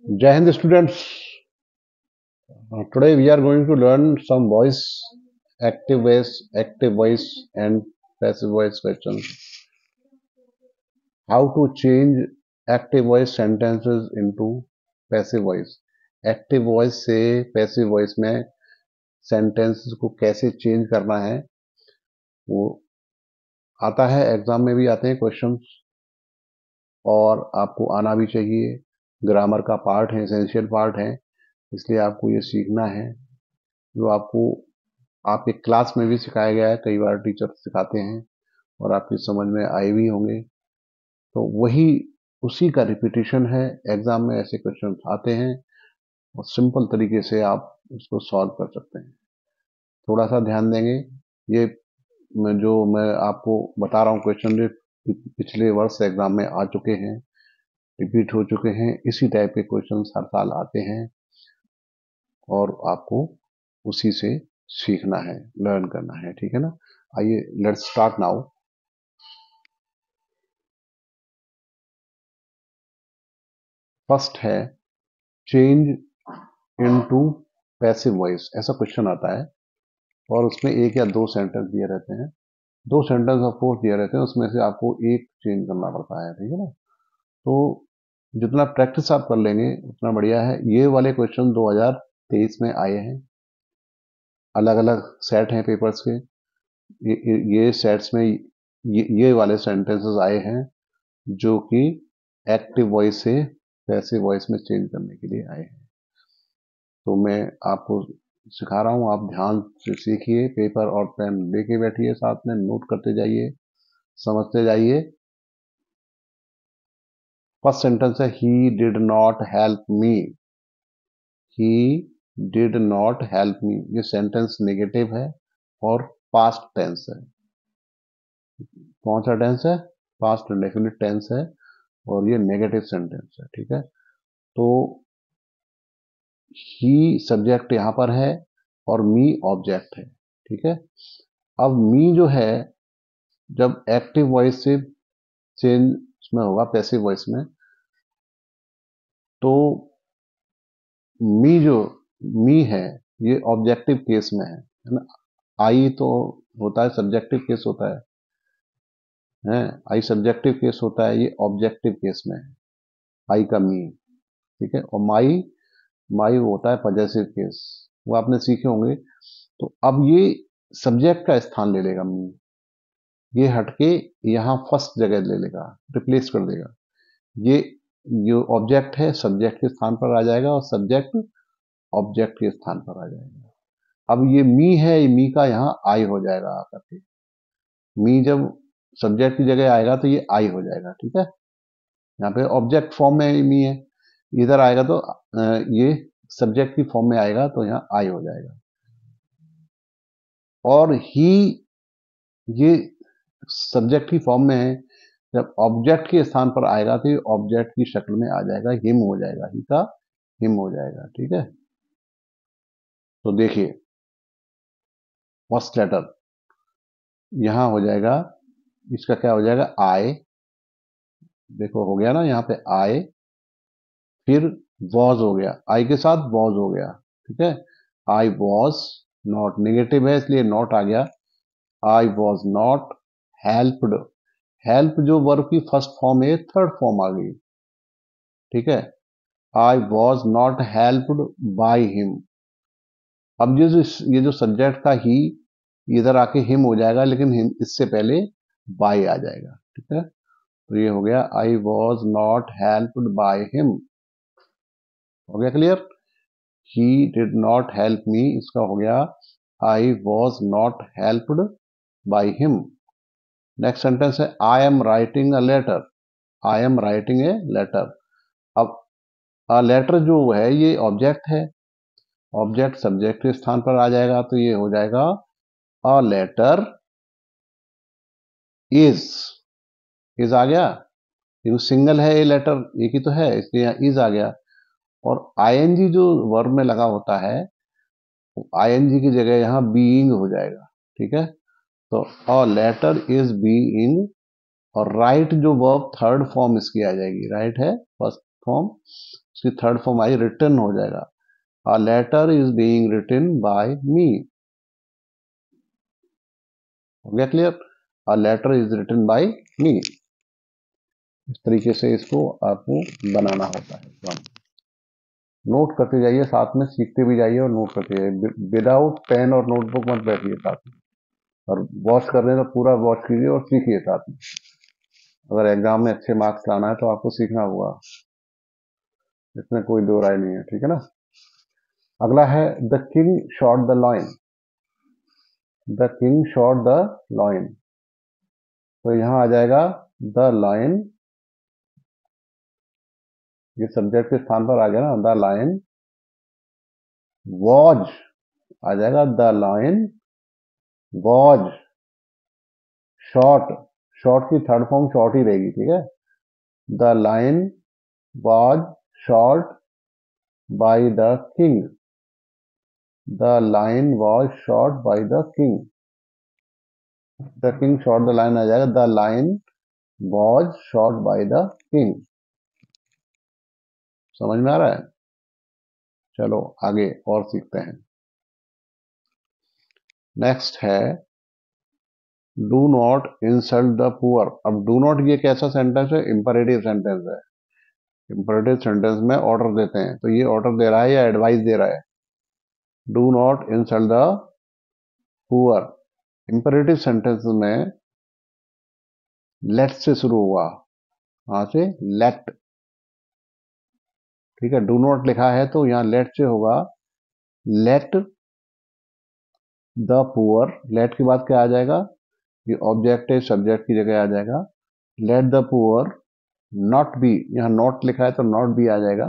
Jai Hind students. Today we are going to learn some active voice and passive voice questions. How to change active voice sentences into passive voice. Active voice से passive voice में sentences को कैसे change करना है वो आता है, exam में भी आते हैं क्वेश्चंस, और आपको आना भी चाहिए। ग्रामर का पार्ट है, एसेंशियल पार्ट है, इसलिए आपको ये सीखना है। जो आपको आपके क्लास में भी सिखाया गया है, कई बार टीचर सिखाते हैं और आपकी समझ में आए भी होंगे, तो वही उसी का रिपीटिशन है। एग्जाम में ऐसे क्वेश्चन आते हैं और सिंपल तरीके से आप इसको सॉल्व कर सकते हैं। थोड़ा सा ध्यान देंगे। ये जो मैं आपको बता रहा हूँ क्वेश्चन, पिछले वर्ष एग्जाम में आ चुके हैं, रिपीट हो चुके हैं। इसी टाइप के क्वेश्चन हर साल आते हैं और आपको उसी से सीखना है, लर्न करना है, ठीक है ना। आइए, लेट्स स्टार्ट नाउ। फर्स्ट है चेंज इनटू पैसिव वॉइस। ऐसा क्वेश्चन आता है और उसमें एक या दो सेंटेंस दिए रहते हैं। दो सेंटेंस ऑफ कोर्स दिए रहते हैं, उसमें से आपको एक चेंज करना पड़ता है, ठीक है ना। तो जितना प्रैक्टिस आप कर लेंगे उतना बढ़िया है। ये वाले क्वेश्चन 2023 में आए हैं, अलग अलग सेट हैं पेपर्स के। ये सेट्स में ये वाले सेंटेंसेस आए हैं जो कि एक्टिव वॉइस से पैसिव वॉइस में चेंज करने के लिए आए हैं। तो मैं आपको सिखा रहा हूँ, आप ध्यान से सीखिए। पेपर और पेन लेके बैठिए, साथ में नोट करते जाइए, समझते जाइए। फर्स्ट सेंटेंस है ही did not help me. He did not help मी। ये सेंटेंस नेगेटिव है और पास्ट टेंस है। कौन सा टेंस है? पास्ट इंडेफिनिट टेंस है और ये नेगेटिव सेंटेंस है, ठीक है। तो ही सब्जेक्ट यहां पर है और मी ऑब्जेक्ट है, ठीक है। अब मी जो है, जब एक्टिव वॉइस से चेंज में होगा पैसिव वॉइस में, तो मी जो मी है ये ऑब्जेक्टिव केस में है ना। आई तो होता है, सब्जेक्टिव केस होता है। आई सब्जेक्टिव केस होता है, ये ऑब्जेक्टिव केस में है, आई का मी, ठीक है। और माई माई वो होता है पजेसिव केस, वो आपने सीखे होंगे। तो अब ये सब्जेक्ट का स्थान ले लेगा मी, ये हटके यहां फर्स्ट जगह ले लेगा, रिप्लेस कर देगा। ये जो ऑब्जेक्ट है सब्जेक्ट के स्थान पर आ जाएगा और सब्जेक्ट ऑब्जेक्ट के स्थान पर आ जाएगा। अब ये मी है, ये मी का यहाँ आई हो जाएगा आकर के। मी जब सब्जेक्ट की जगह आएगा तो ये आई हो जाएगा, ठीक है। यहाँ पे ऑब्जेक्ट फॉर्म में मी है, इधर आएगा तो ये सब्जेक्ट की फॉर्म में आएगा तो यहाँ आई हो जाएगा। और ही ये सब्जेक्ट की फॉर्म में है, जब ऑब्जेक्ट के स्थान पर आएगा तो ये ऑब्जेक्ट की शक्ल में आ जाएगा, हिम हो जाएगा, ही का हिम हो जाएगा, ठीक है। तो देखिए, फर्स्ट लेटर यहां हो जाएगा, इसका क्या हो जाएगा? आई। देखो हो गया ना, यहाँ पे आई, फिर वॉज हो गया, आई के साथ वॉज हो गया, ठीक है। आई वॉज नॉट, नेगेटिव है इसलिए नॉट आ गया। I was not helped. Help जो वर्ब की फर्स्ट फॉर्म है, थर्ड फॉर्म आ गई, ठीक है। आई was not helped by him. अब ये जो सब्जेक्ट का ही इधर आके हिम हो जाएगा, लेकिन हिम इससे पहले बाय आ जाएगा, ठीक है। तो ये हो गया I was not helped by him. हो गया clear? He did not help me, इसका हो गया I was not helped by him. Next sentence है I am writing a letter. I am writing a letter. अब अ लेटर जो है ये ऑब्जेक्ट है, ऑब्जेक्ट सब्जेक्ट के स्थान पर आ जाएगा तो ये हो जाएगा अ लेटर इज। इज आ गया, ये सिंगल है, ये लेटर एक ही तो है, इसलिए यहाँ इज आ गया। और आईएनजी जो वर्ब में लगा होता है, आईएनजी की जगह यहाँ बीइंग हो जाएगा, ठीक है। तो अ लेटर इज बीइंग, और राइट जो वर्ब थर्ड फॉर्म इसकी आ जाएगी, राइट है फर्स्ट फॉर्म, उसकी थर्ड फॉर्म आई रिटन हो जाएगा, a letter is being written by me. हो गया clear? A letter is written by me. इस तरीके से इसको आपको बनाना होता है। तो नोट करते जाइए, साथ में सीखते भी जाइए और नोट करते जाइए। विदाउट पेन और नोटबुक मत बैठिए साथ में, और वॉच कर रहे हैं तो पूरा वॉच कीजिए और सीखिए साथ में। अगर एग्जाम में अच्छे मार्क्स लाना है तो आपको सीखना होगा, इसमें कोई दो राय नहीं है, ठीक है ना। अगला है the king shot the lion. The king shot the lion, तो यहां आ जाएगा द लॉयन, ये सब्जेक्ट के स्थान पर आ गया ना, द लायन वॉज आ जाएगा, the lion was shot, shot की थर्ड फॉर्म शॉट ही रहेगी, ठीक है। The lion was shot by the king, the lion was shot by the king, the king shot the lion आ जाएगा, the lion was shot by the king. समझ में आ रहा है? चलो आगे और सीखते हैं। नेक्स्ट है do not insult the poor. अब डू नॉट ये कैसा सेंटेंस है? इंपरेटिव सेंटेंस है। इंपरेटिव सेंटेंस में ऑर्डर देते हैं, तो ये ऑर्डर दे रहा है या एडवाइस दे रहा है? Do not insult the poor. Imperative sentence में लेट से शुरू हुआ, वहां से लेट, ठीक है। डू नॉट लिखा है तो यहां लेट से होगा, लेट द पुअर। लेट के बाद क्या आ जाएगा? ये ऑब्जेक्ट है, सब्जेक्ट की जगह आ जाएगा। Late the poor not B, यहां नॉट लिखा है तो नॉट बी आ जाएगा।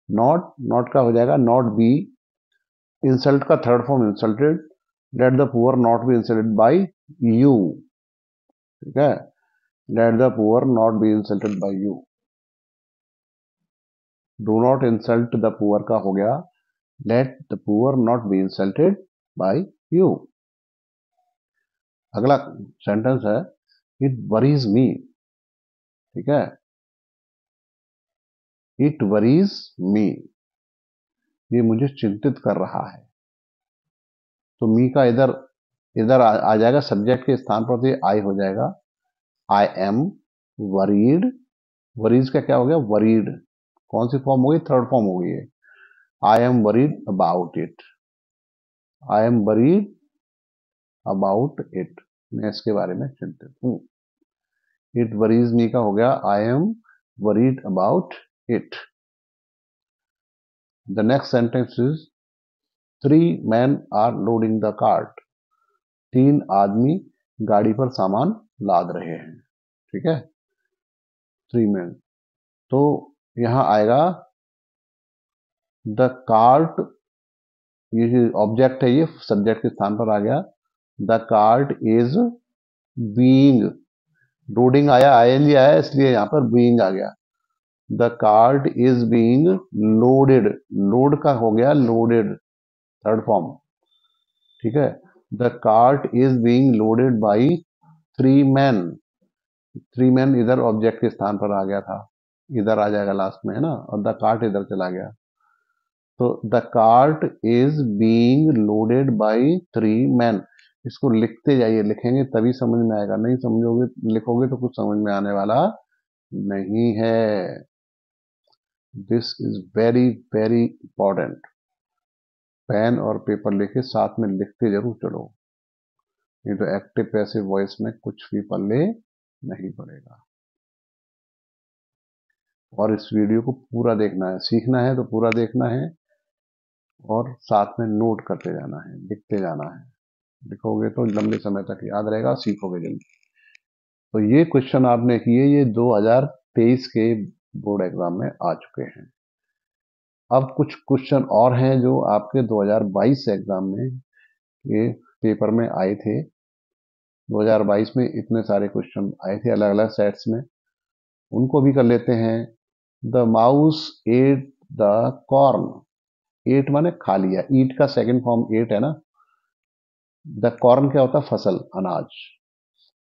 नॉट, नॉट का हो जाएगा नॉट बी, इंसल्ट का third form insulted. Let the poor not be insulted by you, ठीक है। Let the poor not be insulted by you. Do not insult the poor का हो गया, let the poor not be insulted by you. अगला sentence है it worries me, ठीक है। It worries मी, ये मुझे चिंतित कर रहा है। तो मी का इधर इधर आ जाएगा, सब्जेक्ट के स्थान पर तो ये आई हो जाएगा। आई एम वरीड, वरीज का क्या हो गया? वरीड। कौन सी फॉर्म होगी? थर्ड फॉर्म होगी ये। आई am worried about it, I am worried about it, मैं इसके बारे में चिंतित हूं। इट वरीज मी का हो गया, I am worried about it. The next sentence is 3 men are loading the cart. 3 आदमी गाड़ी पर सामान लाद रहे हैं, ठीक है। 3 men, तो यहां आएगा द कार्ट, ये जो ऑब्जेक्ट है ये सब्जेक्ट के स्थान पर आ गया। The cart is being, loading आया, आईएनजी आया, इसलिए यहां पर बीइंग आ गया। The cart is being loaded, load का हो गया लोडेड, थर्ड फॉर्म, ठीक है। The cart is being loaded by 3 men। 3 men इधर ऑब्जेक्ट के स्थान पर आ गया था, इधर आ जाएगा लास्ट में, है ना, और द कार्ट इधर चला गया। तो the cart is being loaded by 3 men। इसको लिखते जाइए, लिखेंगे तभी समझ में आएगा, नहीं समझोगे लिखोगे तो कुछ समझ में आने वाला नहीं है। This is very very important. Pen और पेपर लेके साथ में लिखते जरूर चलो, नहीं तो एक्टिव पैसिव वॉइस में कुछ भी पल्ले नहीं पड़ेगा। और इस वीडियो को पूरा देखना है, सीखना है तो पूरा देखना है, और साथ में नोट करते जाना है, लिखते जाना है। लिखोगे तो लंबे समय तक याद रहेगा, सीखोगे जल्दी। तो ये क्वेश्चन आपने किए, ये 2023 के बोर्ड एग्जाम में आ चुके हैं। अब कुछ क्वेश्चन और हैं जो आपके 2022 एग्जाम में ये पेपर में आए थे। 2022 में इतने सारे क्वेश्चन आए थे अलग अलग सेट्स में, उनको भी कर लेते हैं। The mouse ate the corn, ate माने खा लिया, ईट का सेकंड फॉर्म एट है ना। द कॉर्न क्या होता है? फसल, अनाज।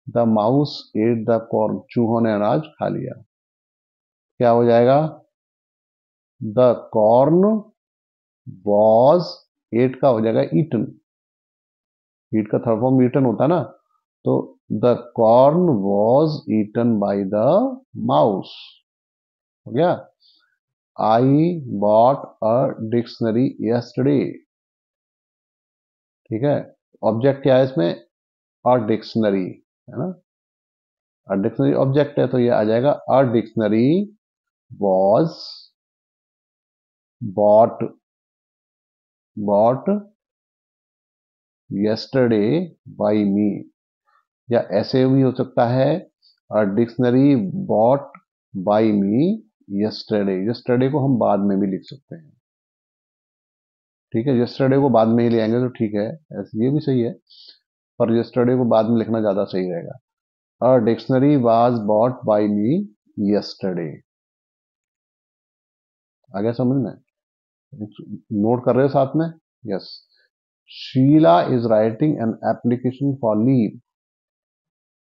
The mouse ate the corn, चूहों ने अनाज खा लिया। क्या हो जाएगा? द कॉर्न वॉज, एट का हो जाएगा ईटन, ईट का थर्ड फॉर्म ईटन होता है ना, तो the corn was eaten by the mouse, हो गया। I bought a dictionary yesterday, ठीक है। ऑब्जेक्ट क्या है इसमें, अ डिक्शनरी, है ना, अ डिक्शनरी ऑब्जेक्ट है, तो ये आ जाएगा a dictionary was bought, bought yesterday by me, या ऐसे भी हो सकता है, a dictionary bought by me yesterday, yesterday को हम बाद में भी लिख सकते हैं, ठीक है, यस्टरडे को बाद में ही ले आएंगे तो ठीक है, ऐसे ये भी सही है, पर यस्टरडे को बाद में लिखना ज्यादा सही रहेगा। A dictionary was bought by me yesterday, आ गया समझ में, नोट कर रहे हो साथ में, yes. Sheela is writing an application for leave,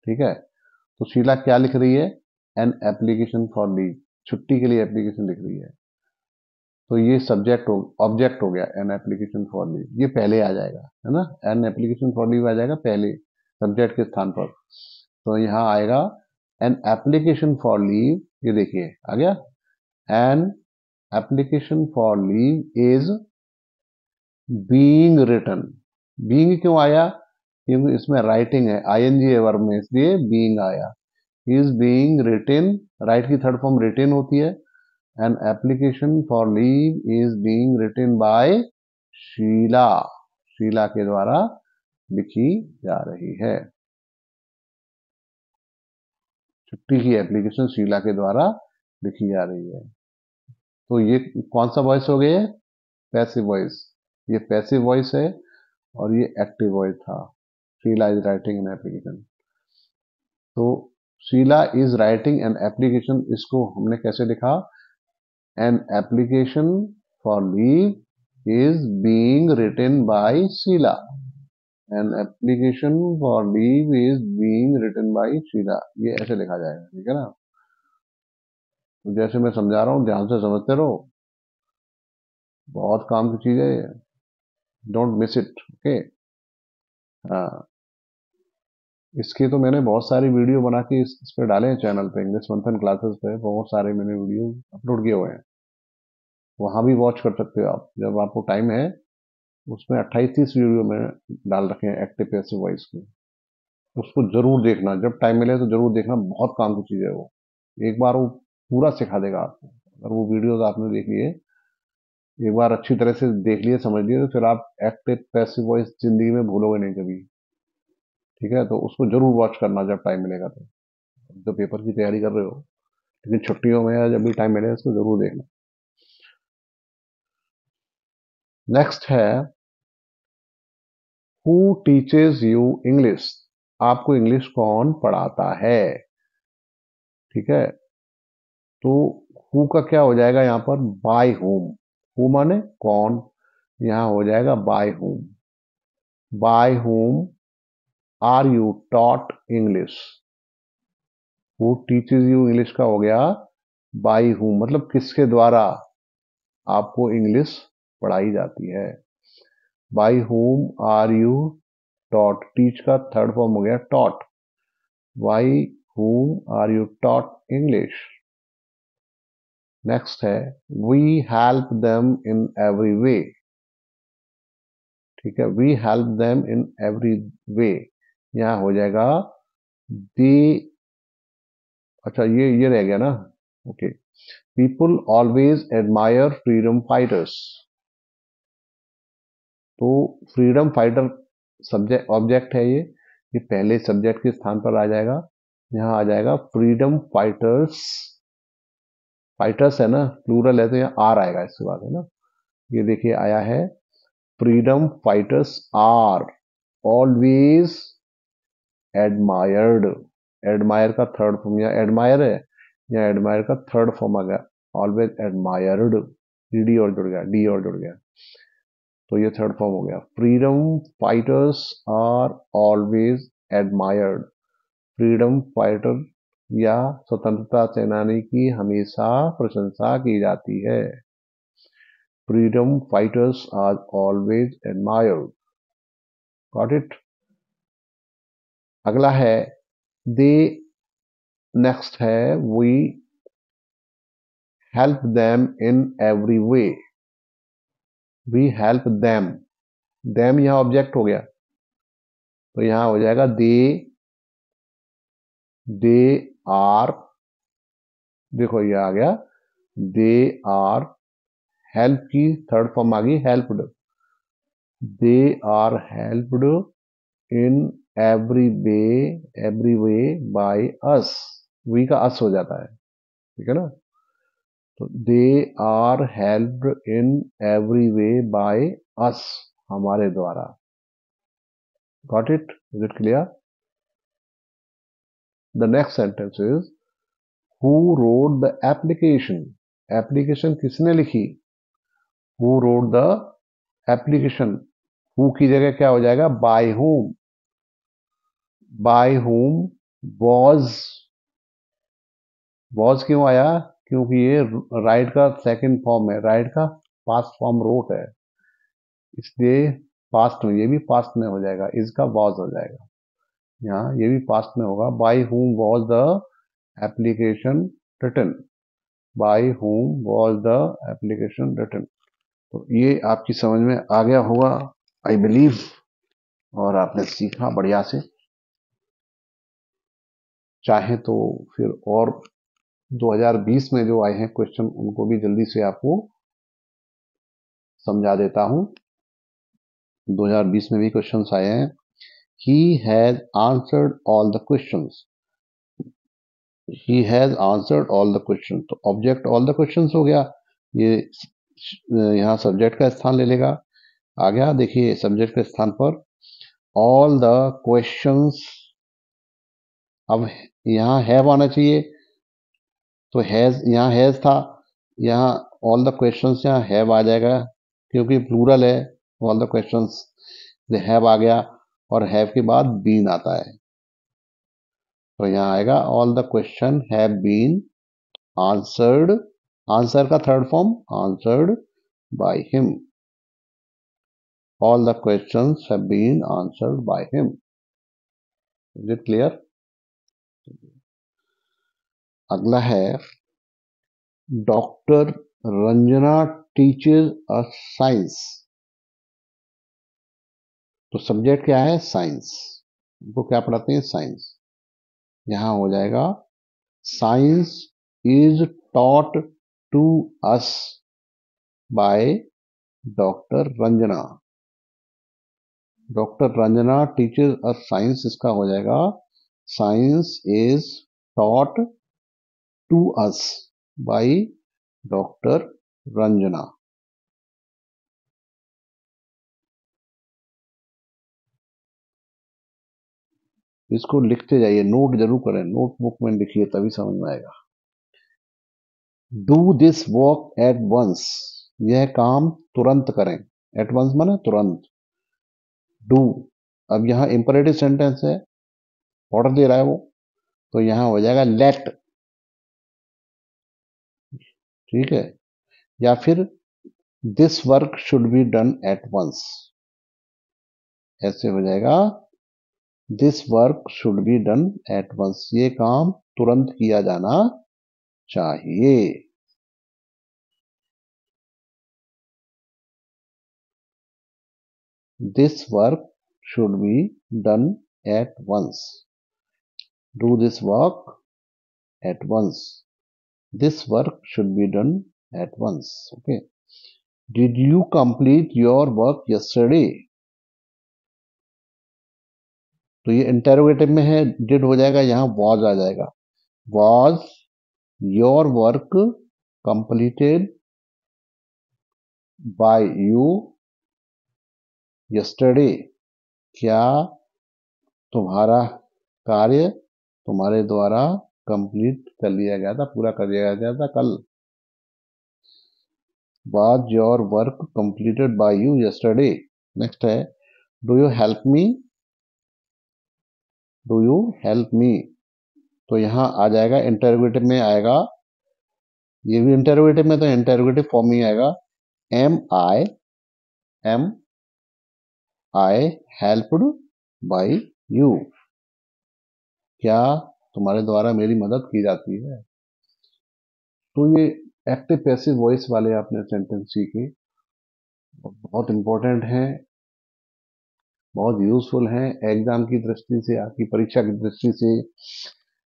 ठीक है, तो शीला क्या लिख रही है, एन एप्लीकेशन फॉर लीव, छुट्टी के लिए एप्लीकेशन लिख रही है, तो ये सब्जेक्ट हो, ऑब्जेक्ट हो गया, एन एप्लीकेशन फॉर लीव, ये पहले आ जाएगा, है ना, एन एप्लीकेशन फॉर लीव आ जाएगा पहले सब्जेक्ट के स्थान पर, तो यहाँ आएगा एन एप्लीकेशन फॉर लीव, ये देखिए आ गया, an application for leave is being written, being क्यों आया, क्योंकि इसमें राइटिंग है, आईएनजी वर्ब में, इसलिए बीइंग आया, इज बीइंग रिटन, राइट की थर्ड फॉर्म रिटन होती है, an application for leave is being written by Sheela, Sheela के द्वारा लिखी जा रही है, छुट्टी की एप्लीकेशन शीला के द्वारा लिखी जा रही है, तो ये कौन सा वॉइस हो गया, पैसिव वॉइस, ये पैसिव वॉइस है, और ये एक्टिव वॉइस था, Sheela is writing an application, तो Sheela is writing an application, इसको हमने कैसे लिखा, an application for leave is being written by Sheela, an application for leave is being written by Sheela, ये ऐसे लिखा जाएगा, ठीक है ना, तो जैसे मैं समझा रहा हूँ ध्यान से समझते रहो, बहुत काम की चीज है, डोंट मिस इट, ओके। हाँ, इसके तो मैंने बहुत सारी वीडियो बना के इस पे डाले हैं चैनल पे, इंग्लिश मंथन क्लासेस पे बहुत सारे मैंने वीडियो अपलोड किए हुए हैं, वहां भी वॉच कर सकते हो आप जब आपको टाइम है, उसमें 28-30 वीडियो में डाल रखे हैं एक्टिव पैसिव वॉइस के, उसको जरूर देखना, जब टाइम मिले तो जरूर देखना, बहुत काम की चीज है वो, एक बार वो पूरा सिखा देगा आपको, अगर वो वीडियोस आपने देख लिए, एक बार अच्छी तरह से देख लिए समझ लिए, तो फिर आप एक्टिव पैसिव वॉइस जिंदगी में भूलोगे नहीं कभी, ठीक है, तो उसको जरूर वॉच करना जब टाइम मिलेगा, तो जो पेपर की तैयारी कर रहे हो, लेकिन छुट्टियों में या जब भी टाइम मिले इसको जरूर देखना। नेक्स्ट है, हु टीचेज यू इंग्लिश, आपको इंग्लिश कौन पढ़ाता है, ठीक है, तो हु का क्या हो जाएगा यहाँ पर, बाय होम, हु माने कौन, यहाँ हो जाएगा by whom, by whom are you taught English, who teaches you English का हो गया बाय होम, मतलब किसके द्वारा आपको इंग्लिश पढ़ाई जाती है, by whom are you taught, teach का थर्ड फॉर्म हो गया taught, by whom are you taught English. Next है, we help them in every way, ठीक है, we help them in every way, यहां हो जाएगा दी, अच्छा ये रह गया ना, okay, people always admire freedom fighters, तो फ्रीडम फाइटर सब्जेक्ट ऑब्जेक्ट है ये पहले सब्जेक्ट के स्थान पर आ जाएगा, यहाँ आ जाएगा फ्रीडम फाइटर्स, फाइटर्स है ना, प्लूरल है तो यहाँ आर आएगा इसके बाद, है ना, ये देखिए आया है, freedom fighters are always admired, admire का थर्ड फॉर्म, या एडमायर है, या एडमायर का थर्ड फॉर्म आ गया, ऑलवेज एडमायर्ड, डी और जुड़ गया, डी और जुड़ गया, तो ये थर्ड फॉर्म हो गया, freedom fighters are always admired, freedom fighter या स्वतंत्रता सेनानी की हमेशा प्रशंसा की जाती है, freedom fighters are always admired. Got it? अगला है they, next है we help them in every way. We help them. them यहां ऑब्जेक्ट हो गया, तो यहां हो जाएगा they are, देखो ये आ गया, they are, हेल्प की थर्ड फॉर्म आ गई helped, they are helped in every way by us, we का अस हो जाता है, ठीक है ना, तो they are helped in every way by us, हमारे द्वारा। Got it? Is it clear? The next sentence is who wrote the application, application किसने लिखी, who wrote the application, who की जगह क्या हो जाएगा, by whom, by whom was क्यों आया, क्योंकि ये राइट का सेकंड फॉर्म है, राइट का पास्ट फॉर्म रोट है, इसलिए पास्ट में, ये भी पास्ट में हो जाएगा, इसका was हो जाएगा, यहाँ ये भी पास्ट में होगा, by whom was the application written, बाय whom was the application written। तो ये आपकी समझ में आ गया होगा आई बिलीव, और आपने सीखा बढ़िया से। चाहे तो फिर और 2020 में जो आए हैं क्वेश्चन, उनको भी जल्दी से आपको समझा देता हूं। 2020 में भी क्वेश्चंस आए हैं। He has answered all the questions, he has answered all the question, तो ऑब्जेक्ट ऑल द क्वेश्चंस हो गया, ये यहाँ सब्जेक्ट का स्थान ले लेगा। आ गया, देखिए सब्जेक्ट के स्थान पर ऑल द क्वेश्चंस, अब यहाँ हैव आना चाहिए, तो हैज, यहाँ हैज था, यहाँ ऑल द क्वेश्चंस, यहाँ हैव आ जाएगा क्योंकि प्लूरल है, ऑल द क्वेश्चंस हैव आ गया, और हैव के बाद बीन आता है, तो यहाँ आएगा all the question have been answered, answer का third form answered by him, all the questions have been answered by him. Is it clear? अगला है doctor Ranjana teaches us science, तो सब्जेक्ट क्या है, साइंस, वो क्या पढ़ाते हैं, साइंस, यहां हो जाएगा science is taught to us by doctor Ranjana, doctor Ranjana teaches us science, इसका हो जाएगा science is taught to us by doctor Ranjana. इसको लिखते जाइए, नोट जरूर करें, नोटबुक में लिखिए तभी समझ में आएगा। Do this work at once, यह काम तुरंत करें, एट वंस माने तुरंत, डू, अब यहां इंपरेटिव सेंटेंस है, ऑर्डर दे रहा है वो, तो यहां हो जाएगा लेट, ठीक है, या फिर this work should be done at once, ऐसे हो जाएगा this work should be done at once, ये काम तुरंत किया जाना चाहिए। This work should be done at once, do this work at once, this work should be done at once. Okay, did you complete your work yesterday, तो ये interrogative में है, डिड हो जाएगा, यहां वॉज आ जाएगा, was your work completed by you yesterday, क्या तुम्हारा कार्य तुम्हारे द्वारा कंप्लीट कर लिया गया था, पूरा कर लिया गया था कल। Was your work completed by you yesterday? Next है do you help me, do you help me, तो यहां आ जाएगा इंटरोगेटिव में आएगा, ये भी इंटरोगेटिव में तो इंटरोगेटिव फॉर्म ही आएगा, am I helped by you? क्या तुम्हारे द्वारा मेरी मदद की जाती है? तो ये एक्टिव पैसिव वॉइस वाले आपने सेंटेंस सीखे, बहुत इंपॉर्टेंट हैं, बहुत यूजफुल हैं एग्जाम की दृष्टि से, आपकी परीक्षा की दृष्टि से।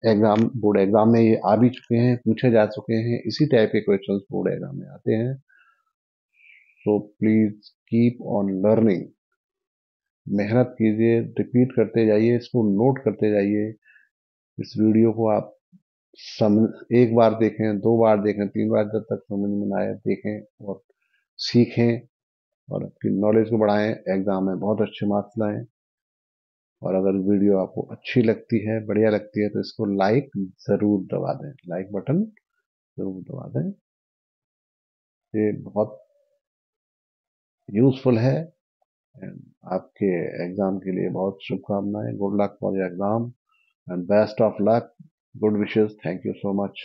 एग्जाम, बोर्ड एग्जाम में ये आ भी चुके हैं, पूछे जा चुके हैं, इसी टाइप के क्वेश्चंस बोर्ड एग्जाम में आते हैं। तो प्लीज कीप ऑन लर्निंग, मेहनत कीजिए, रिपीट करते जाइए, इसको नोट करते जाइए। इस वीडियो को आप एक बार देखें, 2 बार देखें, 3 बार, जब तक समझ में ना आए देखें और सीखें और अपनी नॉलेज को बढ़ाएं, एग्जाम में बहुत अच्छे मार्क्स लाएं। और अगर वीडियो आपको अच्छी लगती है, बढ़िया लगती है, तो इसको लाइक जरूर दबा दें, लाइक बटन जरूर दबा दें, ये बहुत यूजफुल है। आपके एग्जाम के लिए बहुत शुभकामनाएं, good luck for your exam and best of luck, good wishes, thank you so much.